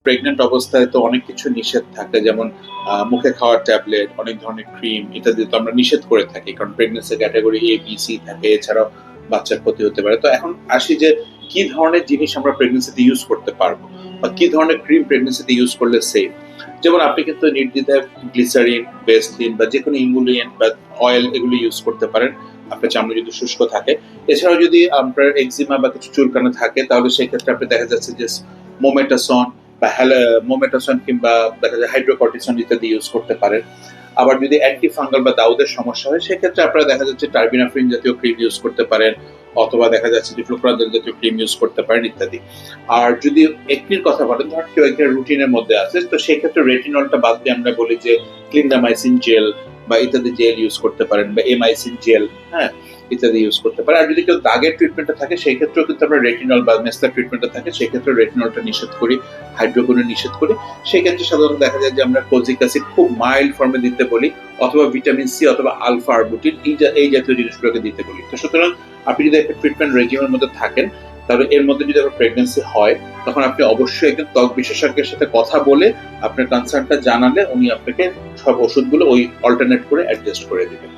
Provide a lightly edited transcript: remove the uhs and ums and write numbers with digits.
Pregnant অবস্থায় তো অনেক কিছু নিষেধ থাকে, যেমন মুখে খাওয়ার ট্যাবলেট, অনেক ধরনের ক্রিম ইত্যাদি তো আমরা নিষেধ করে থাকি, কারণ pregnancy category A B C থাকে, এছাড়াও বাচ্চার ক্ষতি হতে পারে। তো এখন আসি যে কি ধরনের জিনিস আমরা প্রেগন্যান্সিতে ইউজ করতে পারবো বা কি ধরনের ক্রিম প্রেগন্যান্সিতে ইউজ করলে সেফ। যেমন আপনি কিন্তু নির্দ্বিধায় গ্লিসারিন, ভেসলিন বা যে কোনো ইমুলিয়েন্ট বা অয়েল এগুলো ইউজ করতে পারেন আপনার চামড়া যদি শুষ্ক থাকে। এছাড়াও যদি আপনার এক্সিমা বা কিছু চুলকানো থাকে তাহলে সেক্ষেত্রে আপনি দেখা যাচ্ছে যে মোমেটাসন বা মোমেটাসন কিংবা দেখা যায় হাইড্রোকর্টিসন ইত্যাদি ইউজ করতে পারেন। আবার যদি অ্যান্টি ফাঙ্গাল বা দাউদের সমস্যা হয় সেক্ষেত্রে আপনারা দেখা যাচ্ছে টার্বিনাফ্রিন জাতীয় ক্রিম ইউজ করতে পারেন, অথবা দেখা যাচ্ছে যে ফ্লোকোরাজল জাতীয় ক্রিম ইউজ করতে পারেন ইত্যাদি। আর যদি একনির কথা বলেন, ধরেন কেউ একটা রুটিনের মধ্যে আছে, তো সেক্ষেত্রে রেটিনলটা বাদ দিয়ে আমরা বলি যে ক্লিন্ডামাইসিন জেল বা ইত্যাদি জেল ইউজ করতে পারেন, বা এমাইসিন জেল, হ্যাঁ, ইত্যাদি ইউজ করতে পারে। আর যদি কেউ দাগের ট্রিটমেন্টে থাকে সেই ক্ষেত্রেও কিন্তু আমরা রেটিনল বা মেসলা ট্রিটমেন্টে থাকে সেক্ষেত্রে রেটিনলটা নিষেধ করি, হাইড্রোকোনিন নিষেধ করি। সেক্ষেত্রে সাধারণত দেখা যায় যে আমরা কোজিক অ্যাসিড খুব মাইল্ড ফর্মে দিতে বলি, অথবা ভিটামিন সি অথবা আলফা আরবুটিন এই জাতীয় জিনিসগুলোকে দিতে বলি। তো সুতরাং আপনি যদি একটা ট্রিটমেন্ট রেজিমের মধ্যে থাকেন, তাহলে এর মধ্যে যদি আপনার প্রেগন্যান্সি হয় তখন আপনি অবশ্যই একজন ত্বক বিশেষজ্ঞের সাথে কথা বলে আপনার কনসার্নটা জানালে উনি আপনাকে সব ওষুধগুলো ওই অল্টারনেট করে অ্যাডজাস্ট করে দিবেন।